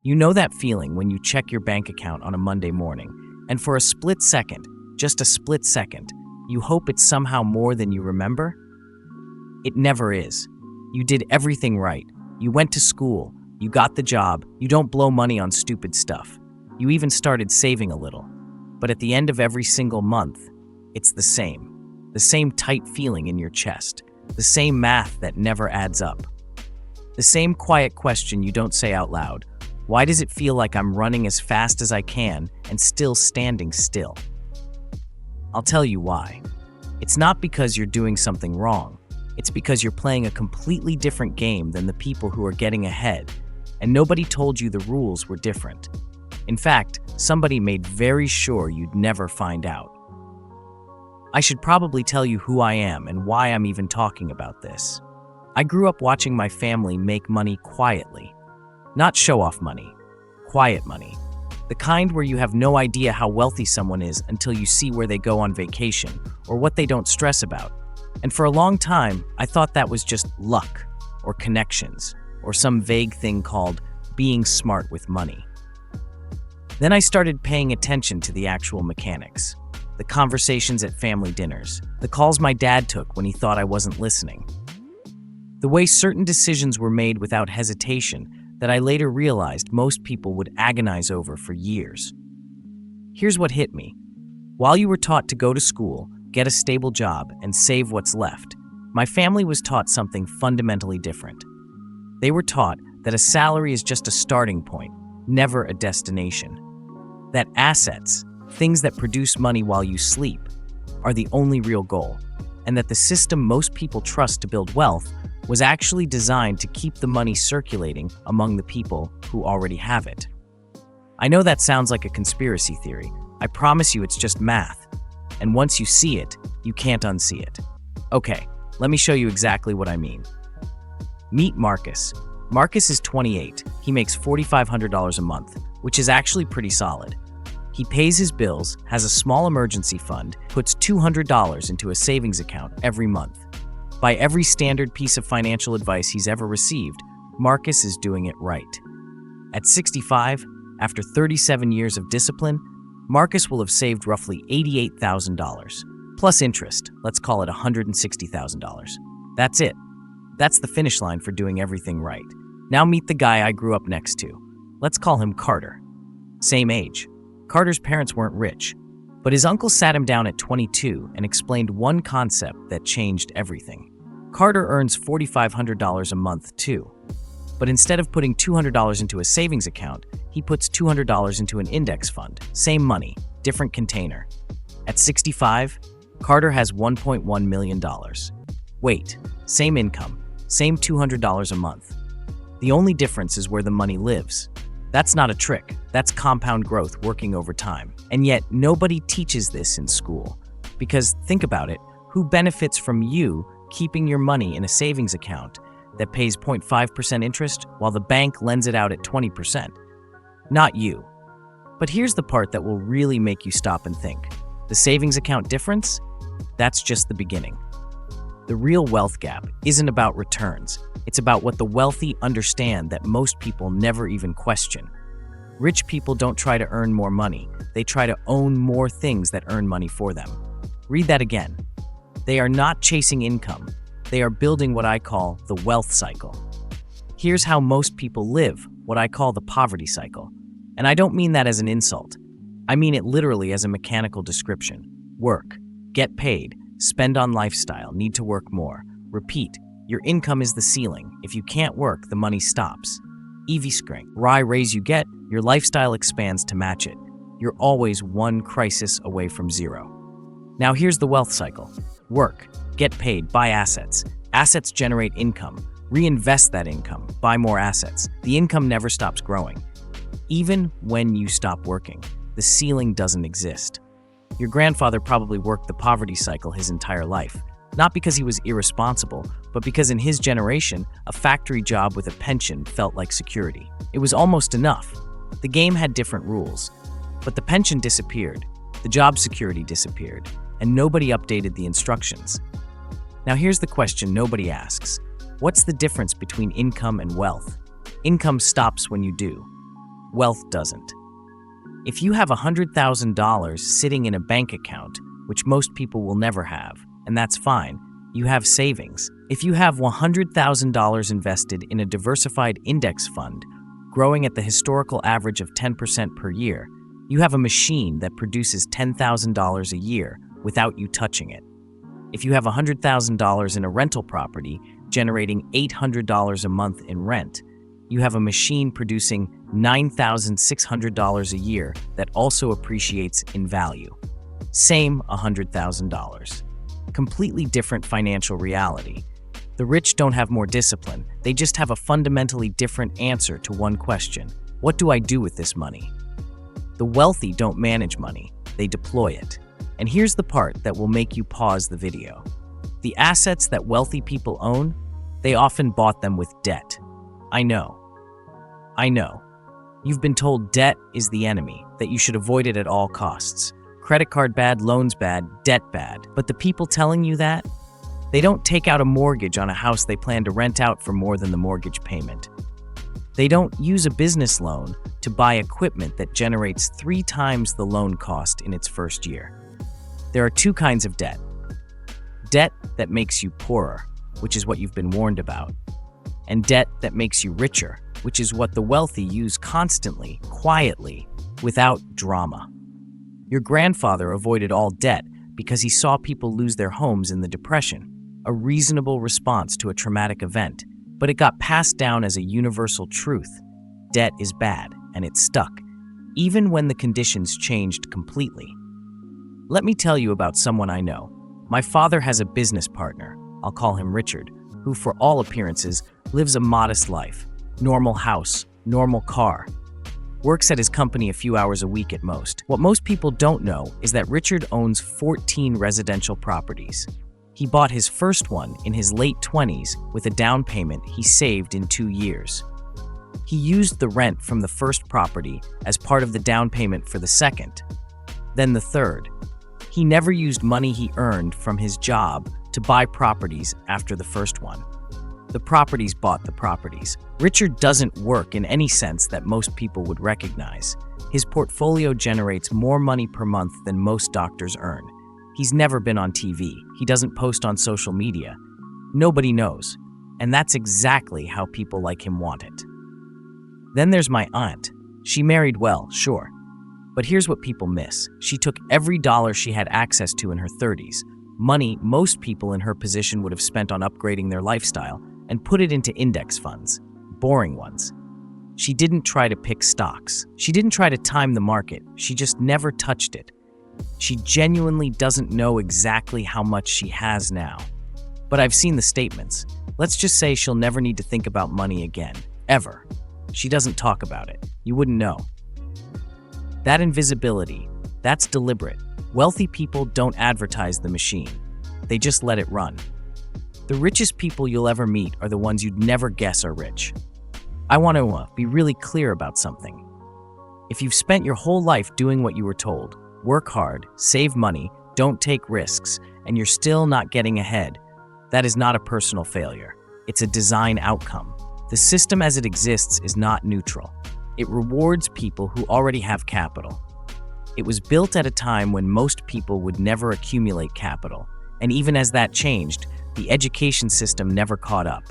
You know that feeling when you check your bank account on a Monday morning, and for a split second, just a split second, you hope it's somehow more than you remember? It never is. You did everything right. You went to school, you got the job, you don't blow money on stupid stuff. You even started saving a little. But at the end of every single month, it's the same tight feeling in your chest, the same math that never adds up. The same quiet question you don't say out loud. Why does it feel like I'm running as fast as I can and still standing still? I'll tell you why. It's not because you're doing something wrong. It's because you're playing a completely different game than the people who are getting ahead, and nobody told you the rules were different. In fact, somebody made very sure you'd never find out. I should probably tell you who I am and why I'm even talking about this. I grew up watching my family make money quietly. Not show-off money, quiet money. The kind where you have no idea how wealthy someone is until you see where they go on vacation or what they don't stress about. And for a long time, I thought that was just luck or connections or some vague thing called being smart with money. Then I started paying attention to the actual mechanics, the conversations at family dinners, the calls my dad took when he thought I wasn't listening, the way certain decisions were made without hesitation that I later realized most people would agonize over for years. Here's what hit me. While you were taught to go to school, get a stable job, and save what's left, my family was taught something fundamentally different. They were taught that a salary is just a starting point, never a destination. That assets, things that produce money while you sleep, are the only real goal, and that the system most people trust to build wealth was actually designed to keep the money circulating among the people who already have it. I know that sounds like a conspiracy theory. I promise you it's just math. And once you see it, you can't unsee it. Okay, let me show you exactly what I mean. Meet Marcus. Marcus is 28. He makes $4,500 a month, which is actually pretty solid. He pays his bills, has a small emergency fund, puts $200 into a savings account every month. By every standard piece of financial advice he's ever received, Marcus is doing it right. At 65, after 37 years of discipline, Marcus will have saved roughly $88,000. Plus interest, let's call it $160,000. That's it. That's the finish line for doing everything right. Now meet the guy I grew up next to. Let's call him Carter. Same age. Carter's parents weren't rich, but his uncle sat him down at 22 and explained one concept that changed everything. Carter earns $4,500 a month too, but instead of putting $200 into a savings account, he puts $200 into an index fund. Same money, different container. At 65, Carter has $1.1 million. Wait, same income, same $200 a month. The only difference is where the money lives. That's not a trick, that's compound growth working over time. And yet, nobody teaches this in school. Because think about it, who benefits from you keeping your money in a savings account that pays 0.5% interest while the bank lends it out at 20%? Not you. But here's the part that will really make you stop and think. The savings account difference? That's just the beginning. The real wealth gap isn't about returns. It's about what the wealthy understand that most people never even question. Rich people don't try to earn more money. They try to own more things that earn money for them. Read that again. They are not chasing income. They are building what I call the wealth cycle. Here's how most people live, what I call the poverty cycle. And I don't mean that as an insult. I mean it literally as a mechanical description. Work, get paid, spend on lifestyle, need to work more. Repeat, your income is the ceiling. If you can't work, the money stops. EV screen, raise you get, your lifestyle expands to match it. You're always one crisis away from zero. Now here's the wealth cycle. Work, get paid, buy assets. Assets generate income. Reinvest that income, buy more assets. The income never stops growing. Even when you stop working, the ceiling doesn't exist. Your grandfather probably worked the poverty cycle his entire life, not because he was irresponsible, but because in his generation, a factory job with a pension felt like security. It was almost enough. The game had different rules, but the pension disappeared, the job security disappeared, and nobody updated the instructions. Now here's the question nobody asks. What's the difference between income and wealth? Income stops when you do. Wealth doesn't. If you have $100,000 sitting in a bank account, which most people will never have, and that's fine, you have savings. If you have $100,000 invested in a diversified index fund, growing at the historical average of 10% per year, you have a machine that produces $10,000 a year without you touching it. If you have $100,000 in a rental property, generating $800 a month in rent, you have a machine producing $9,600 a year that also appreciates in value. Same $100,000. Completely different financial reality. The rich don't have more discipline, they just have a fundamentally different answer to one question: what do I do with this money? The wealthy don't manage money, they deploy it. And here's the part that will make you pause the video. The assets that wealthy people own, they often bought them with debt. I know. You've been told debt is the enemy, that you should avoid it at all costs. Credit card bad, loans bad, debt bad. But the people telling you that, they don't take out a mortgage on a house they plan to rent out for more than the mortgage payment. They don't use a business loan to buy equipment that generates 3 times the loan cost in its first year. There are 2 kinds of debt. Debt that makes you poorer, which is what you've been warned about, and debt that makes you richer, which is what the wealthy use constantly, quietly, without drama. Your grandfather avoided all debt because he saw people lose their homes in the Depression, a reasonable response to a traumatic event, but it got passed down as a universal truth. Debt is bad, and it stuck, even when the conditions changed completely. Let me tell you about someone I know. My father has a business partner, I'll call him Richard, who for all appearances lives a modest life. Normal house, normal car. Works at his company a few hours a week at most. What most people don't know is that Richard owns 14 residential properties. He bought his first one in his late 20s with a down payment he saved in 2 years. He used the rent from the first property as part of the down payment for the second, then the third. He never used money he earned from his job to buy properties after the first one. The properties bought the properties. Richard doesn't work in any sense that most people would recognize. His portfolio generates more money per month than most doctors earn. He's never been on TV. He doesn't post on social media. Nobody knows. And that's exactly how people like him want it. Then there's my aunt. She married well, sure. But here's what people miss. She took every dollar she had access to in her 30s, money most people in her position would have spent on upgrading their lifestyle, and put it into index funds, boring ones. She didn't try to pick stocks. She didn't try to time the market. She just never touched it. She genuinely doesn't know exactly how much she has now. But I've seen the statements. Let's just say she'll never need to think about money again, ever. She doesn't talk about it. You wouldn't know. That invisibility, that's deliberate. Wealthy people don't advertise the machine. They just let it run. The richest people you'll ever meet are the ones you'd never guess are rich. I want to be really clear about something. If you've spent your whole life doing what you were told, work hard, save money, don't take risks, and you're still not getting ahead, that is not a personal failure. It's a design outcome. The system as it exists is not neutral. It rewards people who already have capital. It was built at a time when most people would never accumulate capital, and even as that changed, the education system never caught up.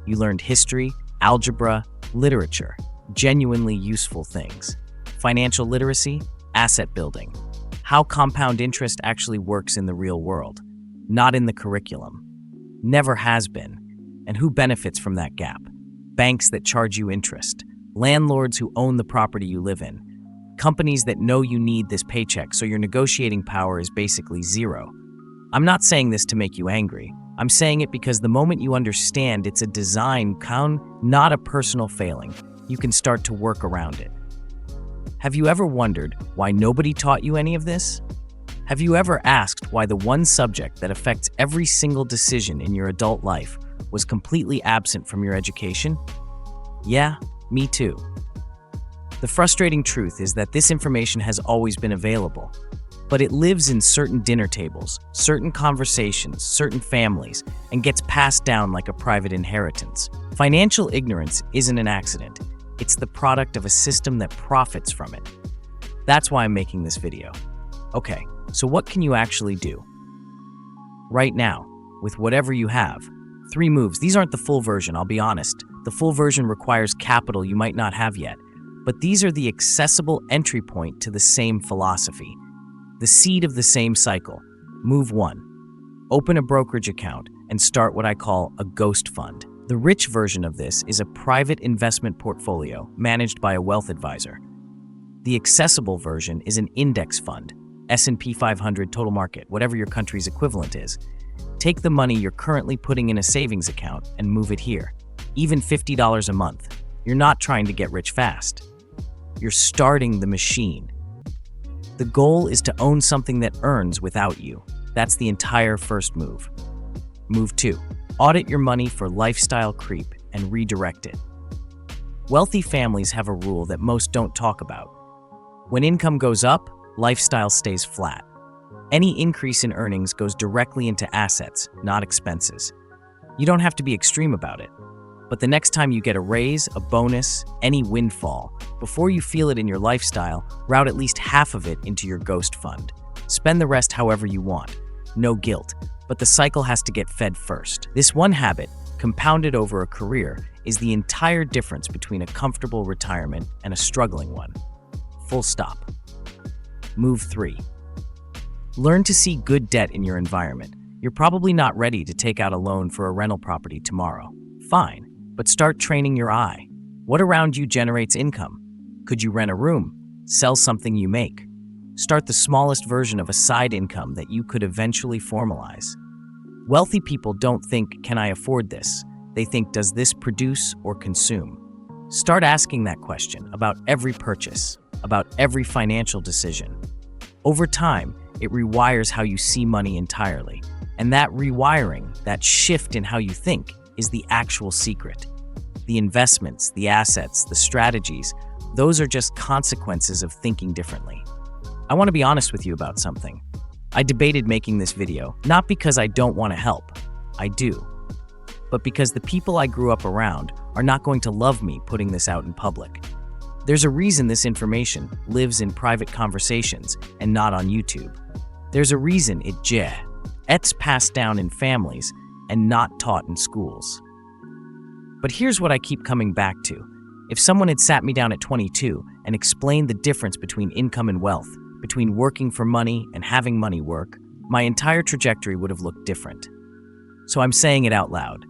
You learned history, algebra, literature, genuinely useful things. Financial literacy, asset building, how compound interest actually works in the real world, not in the curriculum. Never has been. And who benefits from that gap? Banks that charge you interest, landlords who own the property you live in, companies that know you need this paycheck so your negotiating power is basically zero. I'm not saying this to make you angry. I'm saying it because the moment you understand it's a design, not a personal failing, you can start to work around it. Have you ever wondered why nobody taught you any of this? Have you ever asked why the one subject that affects every single decision in your adult life was completely absent from your education? Yeah, me too. The frustrating truth is that this information has always been available, but it lives in certain dinner tables, certain conversations, certain families, and gets passed down like a private inheritance. Financial ignorance isn't an accident. It's the product of a system that profits from it. That's why I'm making this video. Okay, so what can you actually do? Right now, with whatever you have, 3 moves. These aren't the full version, I'll be honest. The full version requires capital you might not have yet. But these are the accessible entry point to the same philosophy. The seed of the same cycle. Move 1. Open a brokerage account and start what I call a ghost fund. The rich version of this is a private investment portfolio managed by a wealth advisor. The accessible version is an index fund, S&P 500 total market, whatever your country's equivalent is. Take the money you're currently putting in a savings account and move it here. Even $50 a month. You're not trying to get rich fast. You're starting the machine. The goal is to own something that earns without you. That's the entire first move. Move 2. Audit your money for lifestyle creep and redirect it. Wealthy families have a rule that most don't talk about. When income goes up, lifestyle stays flat. Any increase in earnings goes directly into assets, not expenses. You don't have to be extreme about it. But the next time you get a raise, a bonus, any windfall, before you feel it in your lifestyle, route at least half of it into your ghost fund. Spend the rest however you want. No guilt, but the cycle has to get fed first. This one habit, compounded over a career, is the entire difference between a comfortable retirement and a struggling one. Full stop. Move 3. Learn to see good debt in your environment. You're probably not ready to take out a loan for a rental property tomorrow. Fine. But start training your eye. What around you generates income? Could you rent a room? Sell something you make? Start the smallest version of a side income that you could eventually formalize. Wealthy people don't think, can I afford this? They think, does this produce or consume? Start asking that question about every purchase, about every financial decision. Over time, it rewires how you see money entirely. And that rewiring, that shift in how you think, is the actual secret. The investments, the assets, the strategies, those are just consequences of thinking differently. I want to be honest with you about something. I debated making this video, not because I don't want to help, I do, but because the people I grew up around are not going to love me putting this out in public. There's a reason this information lives in private conversations and not on YouTube. There's a reason it's passed down in families and not taught in schools. But here's what I keep coming back to. If someone had sat me down at 22 and explained the difference between income and wealth, between working for money and having money work, my entire trajectory would have looked different. So I'm saying it out loud.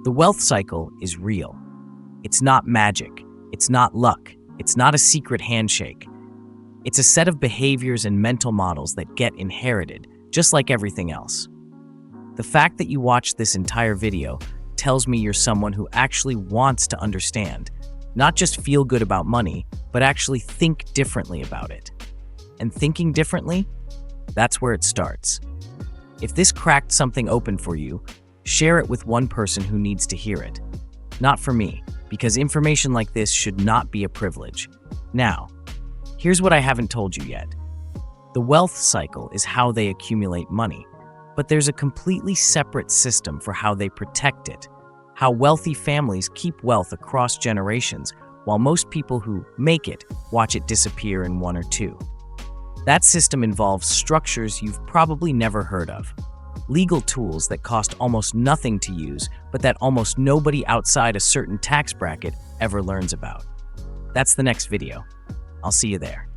The wealth cycle is real. It's not magic. It's not luck. It's not a secret handshake. It's a set of behaviors and mental models that get inherited, just like everything else. The fact that you watched this entire video tells me you're someone who actually wants to understand, not just feel good about money, but actually think differently about it. And thinking differently, that's where it starts. If this cracked something open for you, share it with one person who needs to hear it. Not for me, because information like this should not be a privilege. Now, here's what I haven't told you yet. The wealth cycle is how they accumulate money. But there's a completely separate system for how they protect it, how wealthy families keep wealth across generations, while most people who make it watch it disappear in 1 or 2. That system involves structures you've probably never heard of, legal tools that cost almost nothing to use, but that almost nobody outside a certain tax bracket ever learns about. That's the next video. I'll see you there.